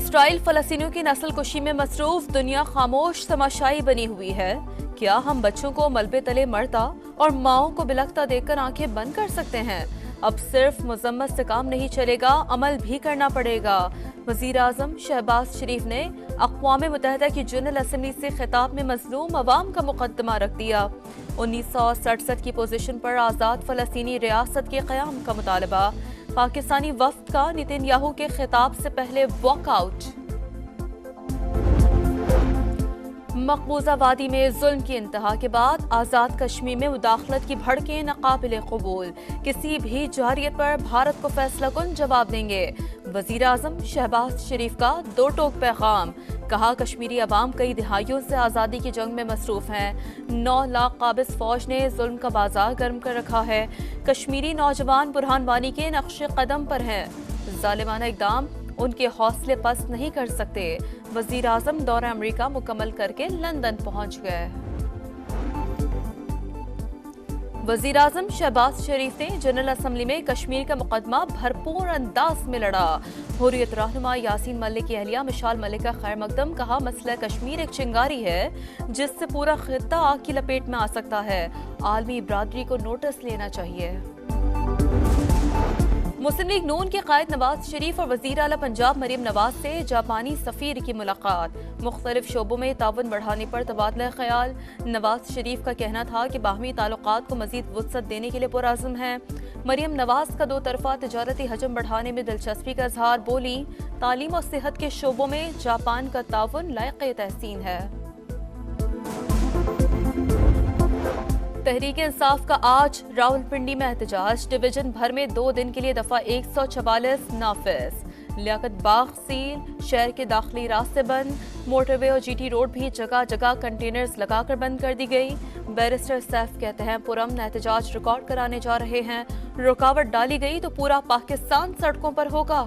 اسرائیل فلسطینیوں کی نسل کشی میں مصروف، دنیا خاموش تماشائی بنی ہوئی ہے۔ کیا ہم بچوں کو ملبے تلے مرتا اور ماؤں کو بلکتا دیکھ کر آنکھیں بند کر سکتے ہیں؟ اب صرف مذمت سے کام نہیں چلے گا، عمل بھی کرنا پڑے گا۔ وزیر اعظم شہباز شریف نے اقوام متحدہ کی جنرل اسمبلی سے خطاب میں مظلوم عوام کا مقدمہ رکھ دیا۔ 1967 کی پوزیشن پر آزاد فلسطینی ریاست کے قیام کا مطالبہ، پاکستانی وفد کا نتن یاہو کے خطاب سے پہلے واک آؤٹ۔ مقبوضہ وادی میں ظلم کی انتہا کے بعد آزاد کشمیر میں مداخلت کی بھڑکیں ناقابل قبول، کسی بھی جارحیت پر بھارت کو فیصلہ کن جواب دیں گے۔ وزیر اعظم شہباز شریف کا دو ٹوک پیغام، کہا کشمیری عوام کئی دہائیوں سے آزادی کی جنگ میں مصروف ہیں، 9 لاکھ قابض فوج نے ظلم کا بازار گرم کر رکھا ہے، کشمیری نوجوان برہان وانی کے نقش قدم پر ہیں، ظالمانہ اقدام ان کے حوصلے پست نہیں کر سکتے۔ وزیر اعظم دورہ امریکہ مکمل کر کے لندن پہنچ گئے۔ وزیر اعظم شہباز شریف نے جنرل اسمبلی میں کشمیر کا مقدمہ بھرپور انداز میں لڑا۔ حریت رہنما یاسین ملک کی اہلیہ مشال ملک کا خیر مقدم، کہا مسئلہ کشمیر ایک چنگاری ہے جس سے پورا خطہ آگ کی لپیٹ میں آ سکتا ہے، عالمی برادری کو نوٹس لینا چاہیے۔ مسلم لیگ نون کے قائد نواز شریف اور وزیر اعلیٰ پنجاب مریم نواز سے جاپانی سفیر کی ملاقات، مختلف شعبوں میں تعاون بڑھانے پر تبادلہ خیال۔ نواز شریف کا کہنا تھا کہ باہمی تعلقات کو مزید وسعت دینے کے لیے پرعزم ہیں۔ مریم نواز کا 2 طرفہ تجارتی حجم بڑھانے میں دلچسپی کا اظہار، بولی تعلیم اور صحت کے شعبوں میں جاپان کا تعاون لائق تحسین ہے۔ تحریک انصاف کا آج راولپنڈی میں احتجاج، ڈویژن بھر میں 2 دن کے لیے دفعہ 144 نافذ۔ لیاقت باغ سیل، شہر کے داخلی راستے بند، موٹر وے اور جی ٹی روڈ بھی جگہ جگہ کنٹینرز لگا کر بند کر دی گئی۔ بیرسٹر سیف کہتے ہیں پرامن احتجاج ریکارڈ کرانے جا رہے ہیں، رکاوٹ ڈالی گئی تو پورا پاکستان سڑکوں پر ہوگا۔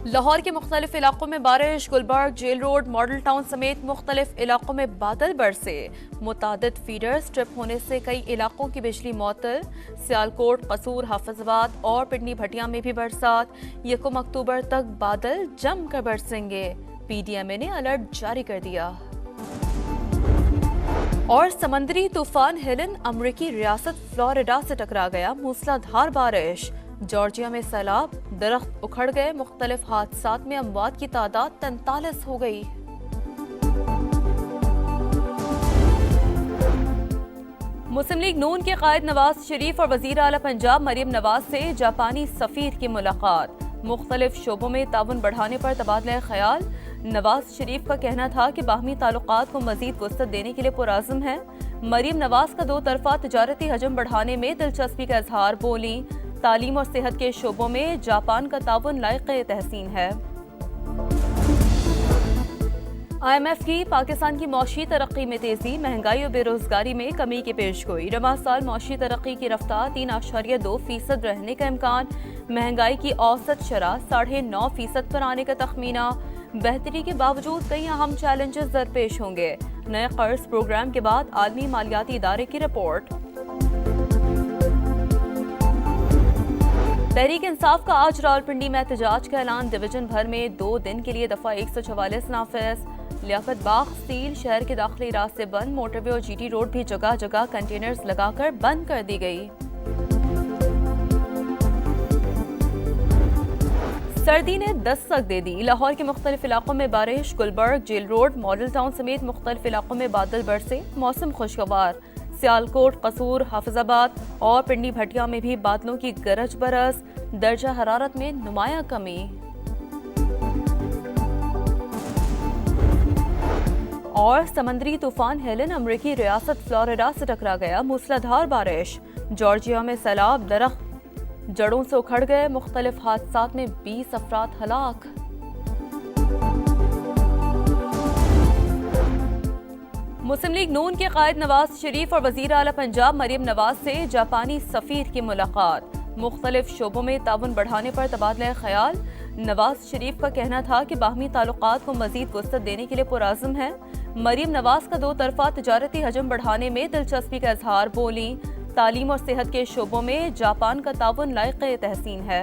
لاہور کے مختلف علاقوں میں بارش، Gulberg, jail road, model town سمیت مختلف علاقوں میں بادل برسے، متعدد فیڈرز ٹرپ ہونے سے کئی علاقوں کی بجلی معطل۔ سیالکوٹ، قصور، حافظ آباد اور پنڈی بھٹیاں میں بھی برسات، 1 اکتوبر تک بادل جم کر برسیں گے، پی ڈی ایم اے نے الرٹ جاری کر دیا۔ اور سمندری طوفان ہیلن امریکی ریاست فلوریڈا سے ٹکرا گیا، موسلا دھار بارش، جارجیا میں سیلاب، درخت اکھڑ گئے، مختلف حادثات میں اموات کی تعداد 43 ہو گئی۔ مسلم لیگ نون کے قائد نواز شریف اور وزیر اعلیٰ پنجاب مریم نواز سے جاپانی سفیر کی ملاقات، مختلف شعبوں میں تعاون بڑھانے پر تبادلہ خیال۔ نواز شریف کا کہنا تھا کہ باہمی تعلقات کو مزید وسعت دینے کے لیے پرعزم ہے۔ مریم نواز کا 2 طرفہ تجارتی حجم بڑھانے میں دلچسپی کا اظہار، بولی تعلیم اور صحت کے شعبوں میں جاپان کا تعاون لائق تحسین ہے۔ آئی ایم ایف کی پاکستان کی معاشی ترقی میں تیزی، مہنگائی اور بے روزگاری میں کمی کی پیشگوئی، رواں سال معاشی ترقی کی رفتار 3.2% رہنے کا امکان، مہنگائی کی اوسط شرح 9.5% پر آنے کا تخمینہ، بہتری کے باوجود کئی اہم چیلنجز درپیش ہوں گے، نئے قرض پروگرام کے بعد عالمی مالیاتی ادارے کی رپورٹ۔ تحریک انصاف کا آج راولپنڈی میں احتجاج کا اعلان، ڈویژن بھر میں 2 دن کے لیے دفعہ 144 نافذ۔ لیاقت باغ سیل، شہر کے داخلی راستے بند، موٹر وے اور جی ٹی روڈ بھی جگہ جگہ کنٹینرز لگا کر بند کر دی گئی۔ سردی نے دستک دے دی، لاہور کے مختلف علاقوں میں بارش، Gulberg, jail road, model town سمیت مختلف علاقوں میں بادل برسے، موسم خوشگوار۔ سیالکوٹ، قصور، حافظ آباد اور پنڈی بھٹیاں میں بھی بادلوں کی گرج برس، درجہ حرارت میں نمایاں کمی۔ اور سمندری طوفان ہیلن امریکی ریاست فلوریڈا سے ٹکرا گیا، موسلا دھار بارش، جارجیا میں سیلاب، درخت جڑوں سے اکھڑ گئے، مختلف حادثات میں 20 افراد ہلاک۔ مسلم لیگ نون کے قائد نواز شریف اور وزیر اعلیٰ پنجاب مریم نواز سے جاپانی سفیر کی ملاقات، مختلف شعبوں میں تعاون بڑھانے پر تبادلہ خیال۔ نواز شریف کا کہنا تھا کہ باہمی تعلقات کو مزید وسعت دینے کے لیے پرعزم ہے۔ مریم نواز کا 2 طرفہ تجارتی حجم بڑھانے میں دلچسپی کا اظہار، بولی تعلیم اور صحت کے شعبوں میں جاپان کا تعاون لائق تحسین ہے۔